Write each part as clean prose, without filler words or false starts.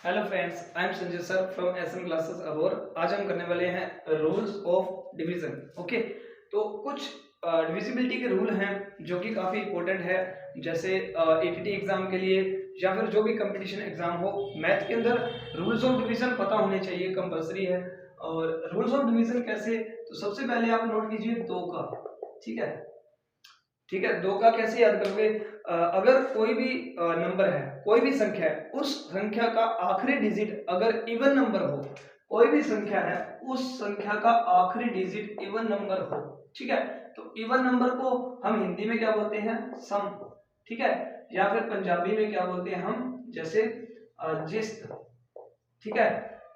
Hello friends, I am Sanjay sir from SM classes अबोर। आज हम करने वाले हैं रूल्स ऑफ डिवीजन। ओके, तो कुछ डिविजिबिलिटी के रूल हैं जो कि काफ़ी इंपॉर्टेंट है, जैसे एटीटी एग्जाम के लिए या फिर जो भी कंपटीशन एग्जाम हो, मैथ के अंदर रूल्स ऑफ डिवीजन पता होने चाहिए, कंपलसरी है। और रूल्स ऑफ डिवीजन कैसे, तो सबसे पहले आप नोट कीजिए 2 का। ठीक है, 2 का कैसे याद करोगे? अगर कोई भी नंबर है, कोई भी संख्या है, उस संख्या का आखिरी डिजिट अगर इवन नंबर हो, कोई भी संख्या है उस संख्या का आखिरी डिजिट इवन नंबर हो, ठीक है, तो इवन नंबर को हम हिंदी में क्या बोलते हैं? सम। ठीक है, या फिर पंजाबी में क्या बोलते हैं हम? जैसे जिस्त। ठीक है,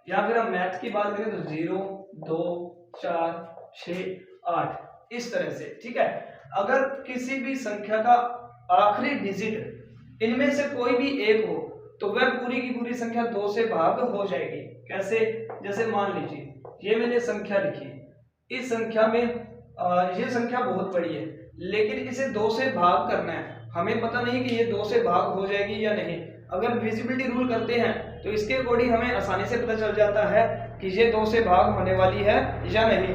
या फिर हम मैथ की बात करें तो 0 2 4 6 8 इस तरह से। ठीक है, अगर किसी भी संख्या का आखिरी डिजिट इनमें से कोई भी एक हो तो वह पूरी की पूरी संख्या 2 से भाग हो जाएगी। कैसे? जैसे मान लीजिए ये मैंने संख्या लिखी, इस संख्या में ये संख्या बहुत बड़ी है, लेकिन इसे 2 से भाग करना है। हमें पता नहीं कि ये 2 से भाग हो जाएगी या नहीं। अगर डिविजिबिलिटी रूल करते हैं तो इसके अकॉर्डिंग हमें आसानी से पता चल जाता है कि ये 2 से भाग होने वाली है या नहीं।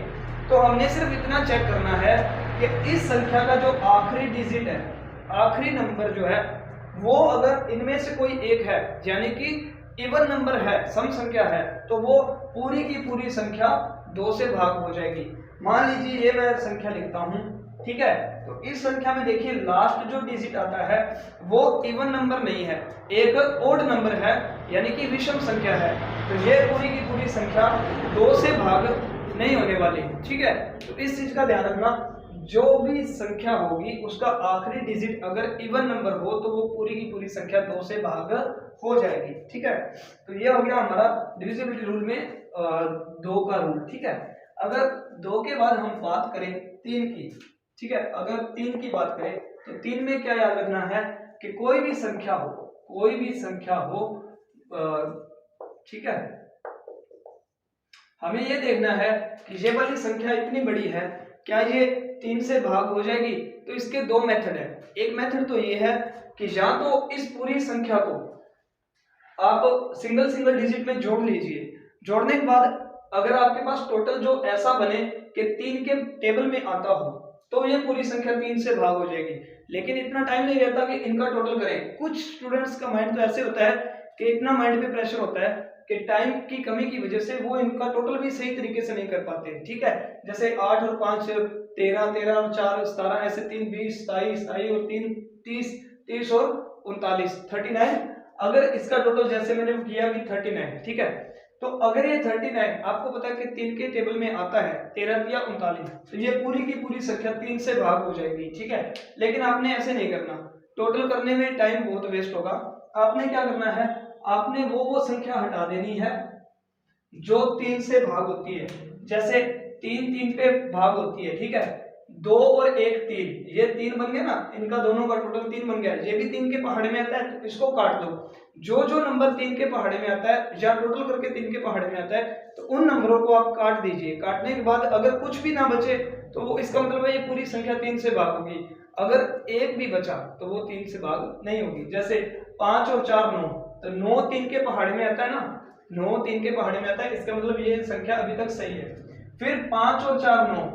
तो हमने सिर्फ इतना चेक करना है कि इस संख्या का जो आखिरी डिजिट है, आखिरी नंबर जो है, वो अगर इनमें से कोई एक है, यानी कि इवन नंबर है, सम संख्या है, तो वो पूरी की पूरी संख्या 2 से भाग हो जाएगी। मान लीजिए ये मैं संख्या लिखता हूं, ठीक है, तो इस संख्या में देखिए लास्ट जो डिजिट आता है वो इवन नंबर नहीं है, एक ओड नंबर है, यानी कि विषम संख्या है। तो ये पूरी की पूरी संख्या 2 से भाग नहीं होने वाली। ठीक है, तो इस चीज का ध्यान रखना, जो भी संख्या होगी उसका आखिरी डिजिट अगर इवन नंबर हो तो वो पूरी की पूरी संख्या 2 से भाग हो जाएगी। ठीक है, तो ये हो गया हमारा डिविजिबिलिटी रूल में 2 का रूल। ठीक है, अगर 2 के बाद हम बात करें 3 की, ठीक है, अगर 3 की बात करें तो 3 में क्या याद रखना है कि कोई भी संख्या हो, कोई भी संख्या हो, ठीक है, हमें ये देखना है कि ये वाली संख्या इतनी बड़ी है, क्या ये 3 से भाग हो जाएगी? तो इसके 2 मेथड है। एक मेथड तो ये है कि या तो इस पूरी संख्या को आप सिंगल सिंगल डिजिट में जोड़ लीजिए, जोड़ने के बाद अगर आपके पास टोटल जो ऐसा बने कि 3 के टेबल में आता हो तो ये पूरी संख्या 3 से भाग हो जाएगी। लेकिन इतना टाइम नहीं रहता कि इनका टोटल करें। कुछ स्टूडेंट्स का माइंड तो ऐसे होता है कि इतना माइंड पे प्रेशर होता है कि टाइम की कमी की वजह से वो इनका टोटल भी सही तरीके से नहीं कर पाते। ठीक है, जैसे 8 और 5 13, 13 और 4 17, ऐसे 3 20, 27, 27 और 3 30, 30 और 39 39। अगर इसका टोटल जैसे मैंने किया अभी 39, ठीक है, तो अगर ये 39 आपको पता है कि 3 के टेबल में आता है 13 या 39, तो ये पूरी की पूरी संख्या 3 से भाग हो जाएगी। ठीक है, लेकिन आपने ऐसे नहीं करना, टोटल करने में टाइम बहुत वेस्ट होगा। आपने क्या करना है, आपने वो संख्या हटा देनी है जो 3 से भाग होती है। जैसे 3 3 पे भाग होती है, ठीक है, 2 और 1 3, ये 3 बन गया ना, इनका दोनों का टोटल 3 बन गया। ये भी 3 के पहाड़े में आता है, तो इसको काट दो। जो जो नंबर 3 के पहाड़े में आता है या टोटल करके 3 के पहाड़े में आता है, तो उन नंबरों को आप काट दीजिए। काटने के बाद अगर कुछ भी ना बचे तो वो इसका मतलब है ये पूरी संख्या 3 से भाग होगी। अगर एक भी बचा तो वो 3 से भाग नहीं होगी। जैसे 5 और 4 9, तो 9 3 के पहाड़े में आता है ना, 9 3 के पहाड़े में आता है, इसका मतलब ये संख्या अभी तक सही है। फिर 5 और 4 9,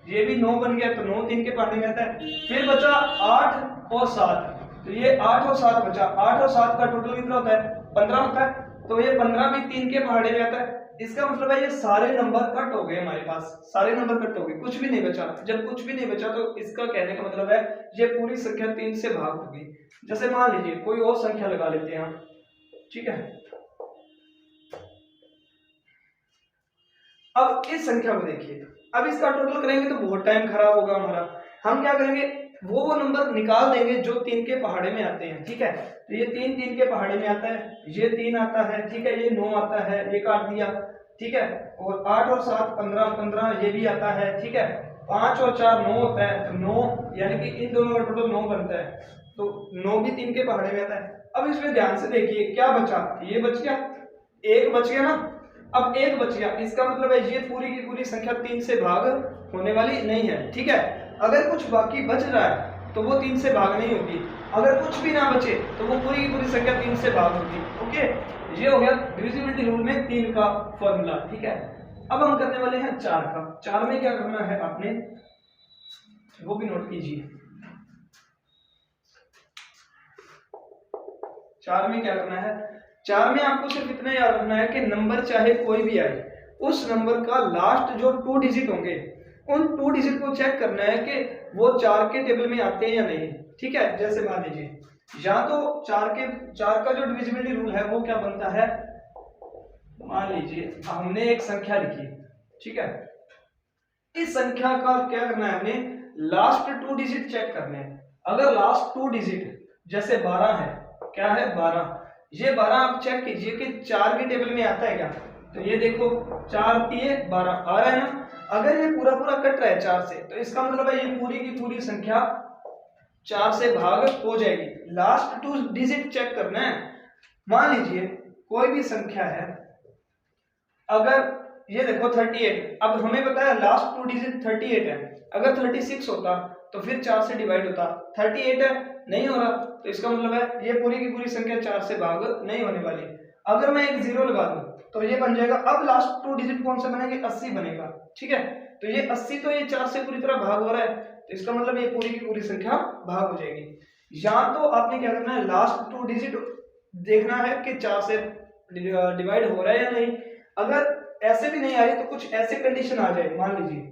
ये भी 9 बन गया, तो 9 3 के पहाड़े में आता है। फिर बचा 8 और 7, तो ये 8 और 7 बचा। 8 और 7 का टोटल कितना होता है? 15 होता है, तो ये 15 भी 3 के पहाड़े में आता है। इसका मतलब है ये सारे नंबर कट हो गए, हमारे पास सारे नंबर कट हो गए, कुछ भी नहीं बचा। जब कुछ भी नहीं बचा तो इसका कहने का मतलब है ये पूरी संख्या 3 से भाग होगी। जैसे मान लीजिए कोई और संख्या लगा लेते हैं हम, ठीक है, अब इस संख्या को देखिए, अब इसका टोटल करेंगे तो बहुत टाइम खराब होगा हमारा। हम क्या करेंगे, वो नंबर निकाल देंगे जो 3 के पहाड़े में आते हैं। ठीक है, तो ये 3 3 के पहाड़े में आता है, ये 3 आता है, ठीक है, ये 9 आता है, ये काट दिया, ठीक है, और 8 और 7 15 15, ये भी आता है, ठीक है, 5 और 4 9 होता है, तो 9, यानी कि इन दोनों का टोटल 9 बनता है, तो 9 भी 3 के पहाड़े में आता है। अब इसमें ध्यान से देखिए क्या बचा, ये बच गया, एक बच गया ना, अब एक बच गया, इसका मतलब है ये पूरी की पूरी संख्या 3 से भाग होने वाली नहीं है। ठीक है, अगर कुछ बाकी बच रहा है तो वो 3 से भाग नहीं होगी। अगर कुछ भी ना बचे तो वो पूरी की पूरी संख्या 3 से भाग होगी। ओके, ये हो गया डिविजिबिलिटी रूल में 3 का फॉर्मूला। ठीक है, अब हम करने वाले हैं 4 का। 4 में क्या करना है आपने, वो भी नोट कीजिए। 4 में क्या करना है, 4 में आपको सिर्फ इतना याद रखना है कि नंबर चाहे कोई भी आए, उस नंबर का लास्ट जो 2 डिजिट होंगे उन 2 डिजिट को चेक करना है कि वो 4 के टेबल में आते हैं या नहीं। ठीक है, जैसे मान लीजिए या तो 4 का जो डिविजिबिलिटी रूल है वो क्या बनता है, मान लीजिए हमने एक संख्या लिखी, ठीक है, इस संख्या का क्या करना है, हमने लास्ट 2 डिजिट चेक करने हैं। अगर लास्ट 2 डिजिट जैसे 12 है, क्या है 12, ये 12 आप चेक कीजिए कि 4 के टेबल में आता है क्या, तो ये देखो 4 3 12 आ रहा है ना। अगर ये पूरा पूरा कट रहा है 4 से, तो इसका मतलब है ये पूरी की पूरी संख्या 4 से भाग हो जाएगी। लास्ट 2 डिजिट चेक करना है। मान लीजिए कोई भी संख्या है, अगर ये देखो 38, अब हमें पता है लास्ट 2 डिजिट 38 है, अगर 36 होता तो फिर 4 से डिवाइड होता, 38 है नहीं हो रहा, तो इसका मतलब है ये पूरी की पूरी संख्या 4 से भाग नहीं होने वाली। अगर मैं एक 0 लगा दूं तो ये बन जाएगा, अब लास्ट 2 डिजिट कौन सा बनेगा, 80 बनेगा। ठीक है, तो ये 80 तो ये 4 से पूरी तरह भाग हो रहा है, तो इसका मतलब ये पूरी की पूरी संख्या भाग हो जाएगी। या तो आपने क्या करना है, लास्ट 2 डिजिट देखना है कि 4 से डिवाइड हो रहा है या नहीं। अगर ऐसे भी नहीं आ रही तो कुछ ऐसे कंडीशन आ जाए, मान लीजिए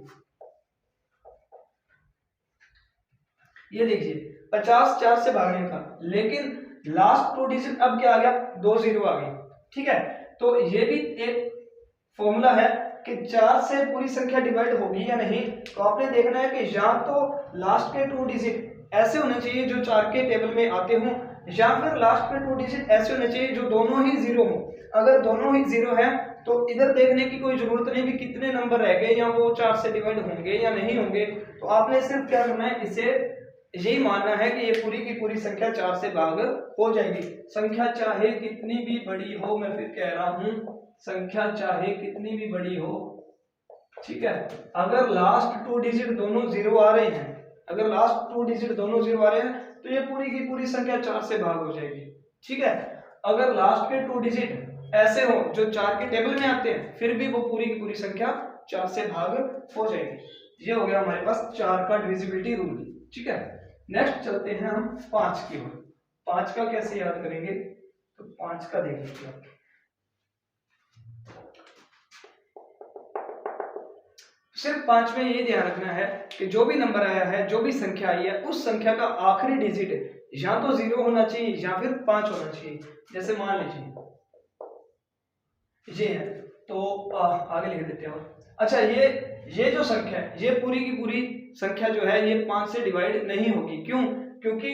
ये देखिए 50 4 से भागने का, लेकिन लास्ट 2 डिजिट अब क्या आ गया, 2 0 आ गई। ठीक है, तो ये भी एक फॉर्मूला है कि 4 से पूरी संख्या डिवाइड होगी या नहीं। तो आपने देखना है कि या तो लास्ट के 2 डिजिट ऐसे होने चाहिए जो 4 के टेबल में आते हों, या फिर लास्ट के 2 डिजिट ऐसे होने चाहिए जो दोनों ही 0 हो। अगर दोनों ही 0 है तो इधर देखने की कोई जरूरत नहीं भी कितने नंबर रह गए या वो 4 से डिवाइड होंगे या नहीं होंगे। तो आपने सिर्फ क्या करना है, इसे यही मानना है कि ये पूरी की पूरी संख्या 4 से भाग हो जाएगी। संख्या चाहे कितनी भी बड़ी हो, मैं फिर कह रहा हूं, संख्या चाहे कितनी भी बड़ी हो, ठीक है, अगर लास्ट 2 डिजिट दोनों 0 आ रहे हैं, अगर लास्ट 2 डिजिट दोनों 0 आ रहे हैं तो ये पूरी की पूरी संख्या 4 से भाग हो जाएगी। ठीक है, अगर लास्ट के 2 डिजिट ऐसे हो जो 4 के टेबल में आते हैं, फिर भी वो पूरी की पूरी संख्या 4 से भाग हो जाएगी। ये हो गया हमारे पास 4 का डिविजिबिलिटी रूल। ठीक है, नेक्स्ट चलते हैं हम 5 की ओर। 5 का कैसे याद करेंगे, तो 5 का देख लीजिए आप। सिर्फ 5 में ये ध्यान रखना है कि जो भी नंबर आया है, जो भी संख्या आई है, उस संख्या का आखिरी डिजिट या तो 0 होना चाहिए या फिर 5 होना चाहिए। जैसे मान लीजिए ये है, तो आगे लिख देते हैं। अच्छा, ये जो संख्या है, ये पूरी की पूरी संख्या जो है ये 5 से डिवाइड नहीं होगी। क्यों? क्योंकि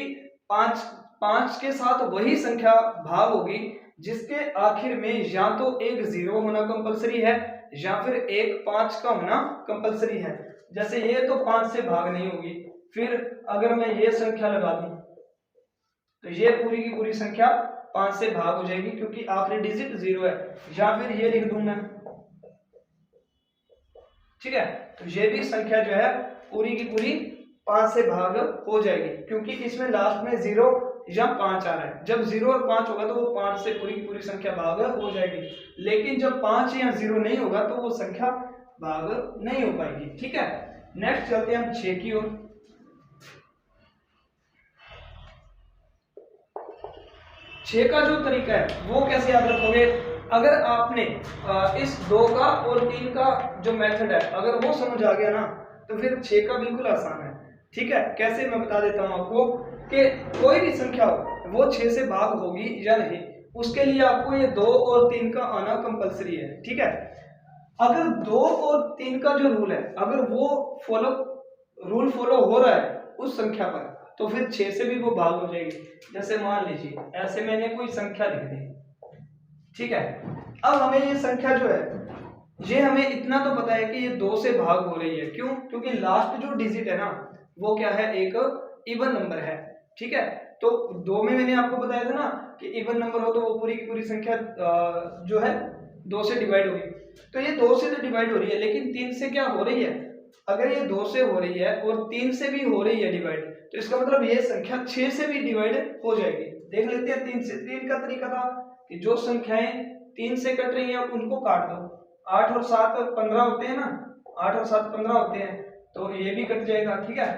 5 के साथ वही संख्या भाग होगी जिसके आखिर में या तो एक 0 होना कंपलसरी है या फिर एक 5 का होना कंपलसरी है। जैसे ये तो 5 से भाग नहीं होगी, फिर अगर मैं ये संख्या लगा दूं तो ये पूरी की पूरी संख्या 5 से भाग हो जाएगी क्योंकि आखिरी डिजिट 0 है। या फिर ये लिख दूं मैं, ठीक है, तो ये भी संख्या जो है पूरी की पूरी 5 से भाग हो जाएगी क्योंकि इसमें लास्ट में 0 या 5 आ रहा है। जब 0 और 5 होगा तो वो 5 से पूरी की पूरी संख्या भाग हो जाएगी, लेकिन जब 5 या 0 नहीं होगा तो वो संख्या भाग नहीं हो पाएगी। ठीक है, नेक्स्ट चलते हैं हम 6 की ओर। 6 का जो तरीका है वो कैसे याद रखोगे, अगर आपने इस 2 का और 3 का जो मेथड है अगर वो समझ आ गया ना तो फिर 6 का बिल्कुल आसान है। ठीक है, कैसे मैं बता देता हूं आपको कि कोई भी संख्या हो वो 6 से भाग होगी या नहीं, उसके लिए आपको ये 2 और 3 का आना कंपलसरी है। ठीक है, अगर 2 और 3 का जो रूल है अगर वो रूल फॉलो हो रहा है उस संख्या पर तो फिर 6 से भी वो भाग हो जाएगी। जैसे मान लीजिए ऐसे मैंने कोई संख्या लिख दी, ठीक है, अब हमें ये संख्या जो है ये हमें इतना तो पता है कि ये 2 से भाग हो रही है। क्यों? क्योंकि लास्ट जो डिजिट है ना वो क्या है, एक इवन नंबर है। ठीक है, तो 2 में मैंने आपको बताया था ना कि इवन नंबर हो तो वो पूरी की पूरी संख्या जो है 2 से डिवाइड होगी, तो ये 2 से तो डिवाइड हो रही है, लेकिन 3 से क्या हो रही है, अगर ये 2 से हो रही है और 3 से भी हो रही है डिवाइड, तो इसका मतलब ये संख्या 6 से भी डिवाइड हो जाएगी। देख लेते हैं 3 से। 3 का तरीका था कि जो संख्याएं 3 से कट रही हैं उनको काट दो। 8 और 7 15 होते हैं ना, 8 और 7 15 होते हैं, तो ये भी कट जाएगा, ठीक है।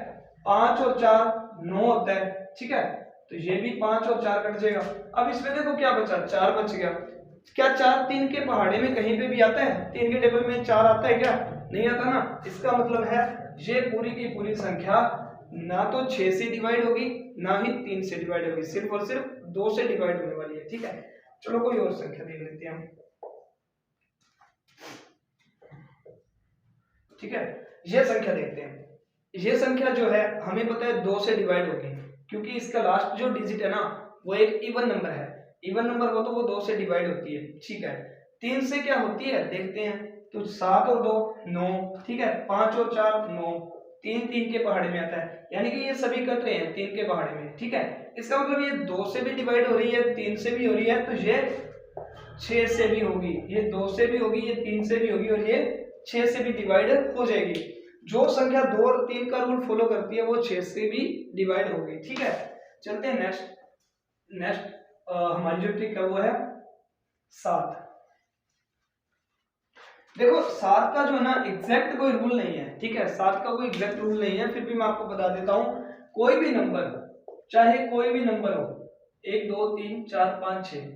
5 और 4 9 होता है, ठीक है, तो ये भी 5 और 4 कट जाएगा। अब इसमें देखो क्या बचा, 4 बच गया। क्या 4 3 के पहाड़े में कहीं पे भी आता है? 3 के टेबल में 4 आता है क्या? नहीं आता ना। इसका मतलब है ये पूरी की पूरी संख्या ना तो 6 से डिवाइड होगी ना ही 3 से डिवाइड होगी, सिर्फ और सिर्फ 2 से डिवाइड होने वाली है, ठीक है। चलो कोई और संख्या देख लेते हैं हम, ठीक है। ये संख्या देखते हैं। ये संख्या जो है हमें पता है 2 से डिवाइड होगी, क्योंकि इसका लास्ट जो डिजिट है ना वो एक इवन नंबर है। इवन नंबर हो तो वो 2 से डिवाइड होती है, ठीक है। 3 से क्या होती है देखते हैं, तो 7 और 2 9, ठीक है। 5 और 4 9, 3 3 के पहाड़े में आता है, यानी कि ये सभी कट रहे हैं 3 के पहाड़े में, ठीक है। इसका मतलब ये 2 से भी डिवाइड हो रही है, 3 से भी हो रही है, तो ये 6 से भी होगी, ये 2 से भी होगी, ये 3 से भी होगी और ये 6 से भी डिवाइड हो जाएगी। जो संख्या 2 और 3 का रूल फॉलो करती है वो 6 से भी डिवाइड होगी, ठीक है। चलते हैं नेक्स्ट हमारी जो ट्रिक है वो है 7। देखो 7 का जो है ना एग्जैक्ट कोई रूल नहीं है, ठीक है। 7 का कोई एग्जैक्ट रूल नहीं है, फिर भी मैं आपको बता देता हूं। कोई भी नंबर, चाहे कोई भी नंबर हो, 1 2 3 4 5 6,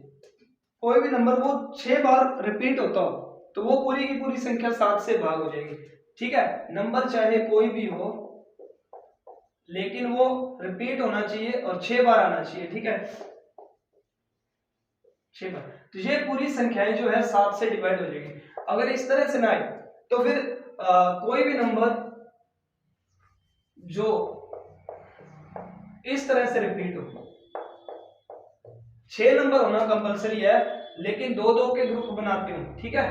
कोई भी नंबर वो 6 बार रिपीट होता हो तो वो पूरी की पूरी संख्या 7 से भाग हो जाएगी, ठीक है। नंबर चाहे कोई भी हो लेकिन वो रिपीट होना चाहिए और 6 बार आना चाहिए, ठीक है, 6 बार। तो ये पूरी संख्याएं जो है 7 से डिवाइड हो जाएगी। अगर इस तरह से ना आए तो फिर कोई भी नंबर जो इस तरह से रिपीट हो, 6 नंबर होना कंपलसरी है, लेकिन 2 2 के ग्रुप बनाते हो, ठीक है,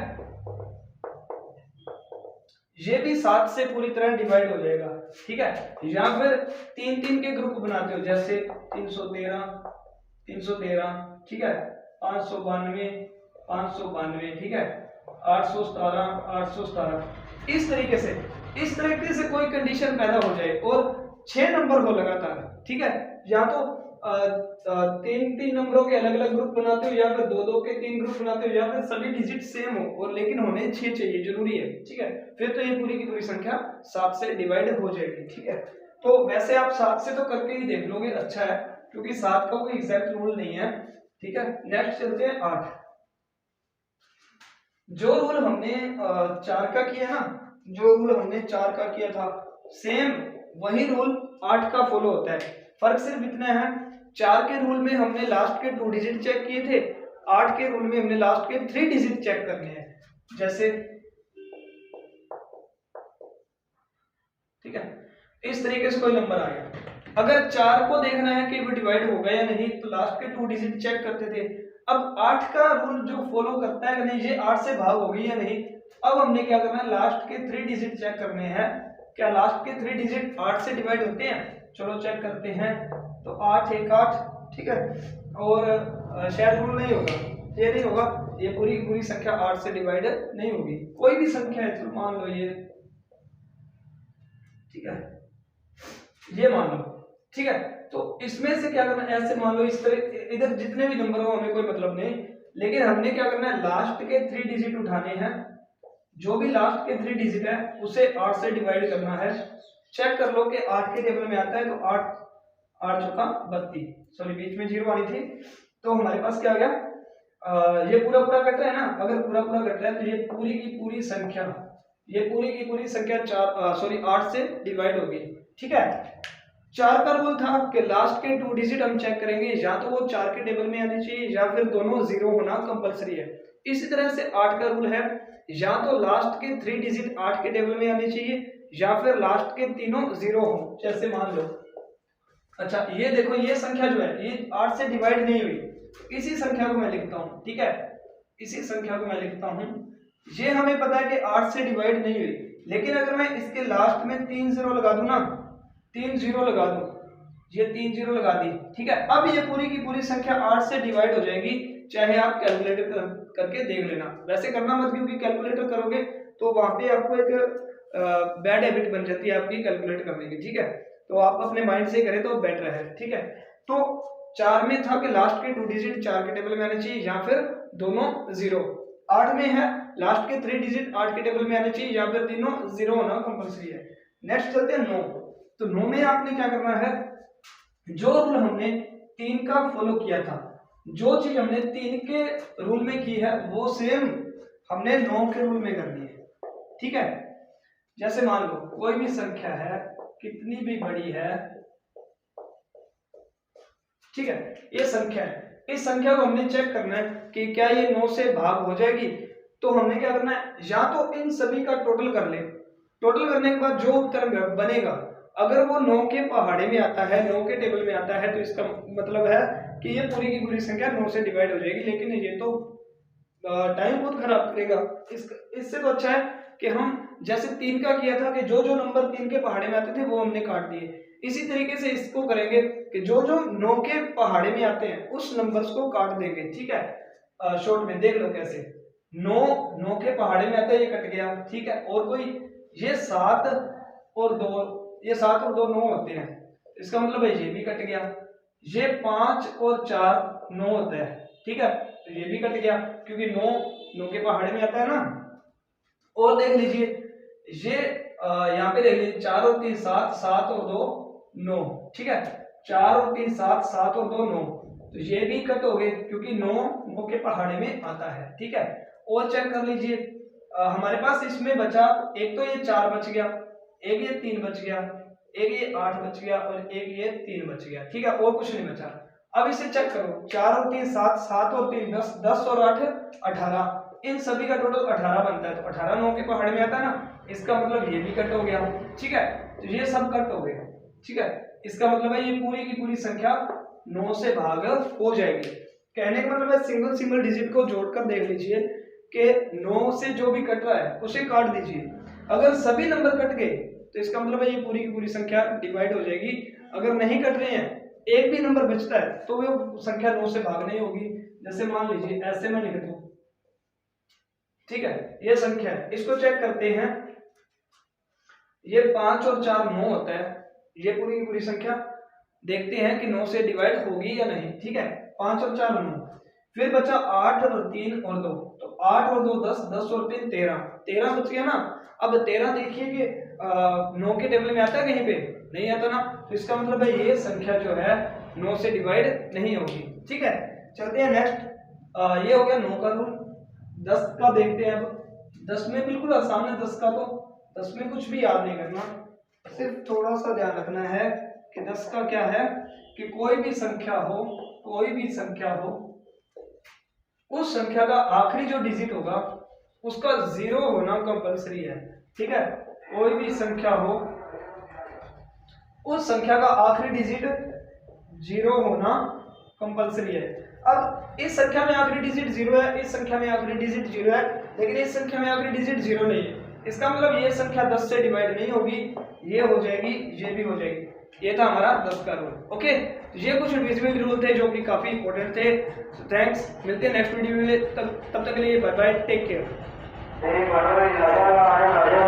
ये भी 7 से पूरी तरह डिवाइड हो जाएगा, ठीक है। या फिर 3 3 के ग्रुप बनाते हो, जैसे 313 313, ठीक है, 592 592, ठीक है, 817 817। इस तरीके से कोई कंडीशन पैदा हो जाए और 6 नंबर हो लगातार, ठीक है, या तो 3 नंबरों के अलग अलग ग्रुप बनाते हो, या फिर 2 2 के 3 ग्रुप बनाते हो, या फिर सभी डिजिट सेम हो और लेकिन होने 6 चाहिए, जरूरी है, ठीक है। फिर तो ये पूरी की पूरी संख्या 7 से डिवाइड हो जाएगी, ठीक है। तो वैसे आप 7 से तो करके ही देख लोगे, अच्छा है, क्योंकि 7 का कोई एग्जैक्ट रूल नहीं है, ठीक है। नेक्स्ट चलते हैं 8। जो रूल हमने 4 का किया ना, जो रूल हमने 4 का किया था, सेम वही रूल 8 का फॉलो होता है। फर्क सिर्फ इतना है, 4 के रूल में हमने लास्ट के 2 डिजिट चेक किए थे, 8 के रूल में हमने लास्ट के 3 डिजिट चेक करने हैं, जैसे, ठीक है, इस तरीके से कोई नंबर आ गया। अगर 4 को देखना है कि वो डिवाइड होगा या नहीं, तो लास्ट के 2 डिजिट चेक करते थे। अब 8 का रूल जो फॉलो करता है कि नहीं ये 8 से भाग होगी या नहीं, अब हमने क्या करना है, लास्ट के 3 डिजिट चेक करने हैं। क्या लास्ट के 3 डिजिट 8 से डिवाइड होते हैं? चलो चेक करते हैं। तो 8 1 8, ठीक है, और शायद रूल नहीं होगा, ये नहीं होगा, ये पूरी की पूरी संख्या 8 से डिवाइड नहीं होगी। कोई भी संख्या है, चलो मान लो ये, ठीक है, ये मान लो, ठीक है। तो इसमें से क्या करना है, ऐसे मान लो, इस तरह इधर जितने भी नंबर हो हमें कोई मतलब नहीं, लेकिन हमने क्या करना है, लास्ट के 3 डिजिट उठाने हैं। जो भी लास्ट के 3 डिजिट है उसे 8 से डिवाइड करना है। चेक कर लो कि 8 के टेबल में आता है, तो 8 8 चौका 32, सॉरी बीच में 0 आनी थी, तो हमारे पास क्या आ गया, ये पूरा पूरा कट रहा है ना। अगर पूरा पूरा कट रहा है तो ये पूरी की पूरी संख्या, ये पूरी की पूरी संख्या 8 से डिवाइड होगी, ठीक है। 4 का रूल था कि लास्ट के 2 डिजिट हम चेक करेंगे, या तो वो 4 के टेबल में आने चाहिए या फिर दोनों 0 होना कंपलसरी है। इसी तरह से 8 का रूल है, या तो लास्ट के 3 डिजिट 8 के टेबल में आने चाहिए या फिर लास्ट के तीनों 0 हो। जैसे मान लो, अच्छा ये देखो, ये संख्या जो है ये 8 से डिवाइड नहीं हुई, इसी संख्या को मैं लिखता हूँ, ठीक है, इसी संख्या को मैं लिखता हूँ। ये हमें पता है कि 8 से डिवाइड नहीं हुई, लेकिन अगर मैं इसके लास्ट में 3 0 लगा दूं ना, 3 0 लगा दूं, ये 3 0 लगा दी, ठीक है। अब ये पूरी की पूरी संख्या 8 से डिवाइड हो जाएगी, चाहे आप कैलकुलेटर करके देख लेना। वैसे करना मत, क्योंकि कैलकुलेटर करोगे तो वहां पे आपको एक बैड हैबिट बन जाती है आपकी कैलकुलेट करने की, ठीक है। तो आप अपने माइंड से करें तो बेटर है, ठीक है। तो 4 में था कि लास्ट के 2 डिजिट 4 के टेबल में आने चाहिए या फिर दोनों 0। 8 में है लास्ट के 3 डिजिट 8 के टेबल में आने चाहिए या फिर तीनों 0 होना कंपलसरी है। नेक्स्ट चलते हैं 9। तो 9 में आपने क्या करना है, जो रूल हमने 3 का फॉलो किया था, जो चीज हमने 3 के रूल में की है वो सेम हमने 9 के रूल में करनी है, ठीक है। जैसे मान लो कोई भी संख्या है, कितनी भी बड़ी है, ठीक है, ये संख्या है, इस संख्या को हमने चेक करना है कि क्या ये 9 से भाग हो जाएगी। तो हमने क्या करना है, या तो इन सभी का टोटल कर ले, टोटल करने के बाद जो उत्तर बनेगा अगर वो 9 के पहाड़े में आता है, 9 के टेबल में आता है, तो इसका मतलब है कि ये पूरी की पूरी संख्या 9 से डिवाइड हो जाएगी। लेकिन ये तो टाइम बहुत खराब करेगा, इससे तो अच्छा है कि हम जैसे 3 का किया था कि जो जो नंबर 3 के पहाड़े में आते थे वो हमने काट दिए, इसी तरीके से इसको करेंगे कि जो जो 9 के पहाड़े में आते हैं उस नंबर्स को काट देंगे, ठीक है। शॉर्ट में देख लो कैसे, 9 के पहाड़े में आता है, ये कट गया, ठीक है। और कोई ये 7 और 2, ये 7 और 2 9 होते हैं, इसका मतलब है ये भी कट गया। ये 5 और 4 9 होता है, ठीक है, तो ये भी कट गया क्योंकि 9 के पहाड़े में आता है ना। और देख लीजिए ये यहाँ पे देख लीजिए 4 और 3 7, 7 और 2 9, ठीक है, 4 और 3 7, 7 और 2 9, तो ये भी कट हो गए क्योंकि 9 के पहाड़े में आता है, ठीक है। और चेक कर लीजिए हमारे पास इसमें बचा, एक तो ये 4 बच गया, एक ये 3 बच गया, एक ये 8 बच गया और एक ये 3 बच गया, ठीक है, और कुछ नहीं बचा। अब इसे चेक करो, 4 और 3 7, 7 और 3 10, 10 और 8 18, इन सभी का टोटल 18 बनता है। तो 18 9 के पहाड़े में आता है ना, इसका मतलब ये भी कट हो गया, ठीक है, तो ये सब कट हो गया, ठीक है। इसका मतलब है ये पूरी की पूरी संख्या 9 से भाग हो जाएगी। कहने का मतलब है सिंगल सिंगल डिजिट को जोड़कर देख लीजिए कि 9 से जो भी कट रहा है उसे काट दीजिए। अगर सभी नंबर कट गए तो इसका मतलब है ये पूरी की पूरी संख्या डिवाइड हो जाएगी। अगर नहीं कट रहे हैं, एक भी नंबर बचता है, तो वो संख्या 9 से भाग नहीं होगी। जैसे मान लीजिए ऐसे मैं लिख दूं, ठीक है, ये संख्या है, इसको चेक करते हैं, ये 5 और 4 9 होता है, ये पूरी की पूरी संख्या देखते हैं कि 9 से डिवाइड होगी या नहीं, ठीक है। 5 और 4 9, फिर बचा 8 और 3 और 2, तो 8 और 2 10, 10 और 3 13, 13 बच गया ना। अब 13 देखिए कि 9 के टेबल में आता है, कहीं पे नहीं आता ना, तो इसका मतलब है ये संख्या जो है 9 से डिवाइड नहीं होगी, ठीक है। चलते हैं नेक्स्ट, ये हो गया 9 का रूल। 10 का देखते हैं। अब 10 में बिल्कुल आसान है, 10 का तो 10 में कुछ भी याद नहीं करना, सिर्फ थोड़ा सा ध्यान रखना है कि 10 का क्या है कि कोई भी संख्या हो, कोई भी संख्या हो, उस संख्या का आखिरी जो डिजिट होगा उसका 0 होना कंपलसरी है, ठीक है। कोई भी संख्या हो, उस संख्या का आखिरी डिजिट 0 होना कंपलसरी है। अब इस संख्या में आखिरी डिजिट 0 है, इस संख्या में आखिरी डिजिट 0 है, लेकिन इस संख्या में आखिरी डिजिट 0 नहीं है। इसका मतलब ये संख्या 10 से डिवाइड नहीं होगी, ये हो जाएगी, ये भी हो जाएगी। ये था हमारा 10 का रूल, ओके। तो ये कुछ डिविजिबल रूल थे जो कि काफी इंपॉर्टेंट थे। तो थैंक्स, मिलते हैं नेक्स्ट वीडियो में, तब तक के लिए बाय बाय, टेक केयर।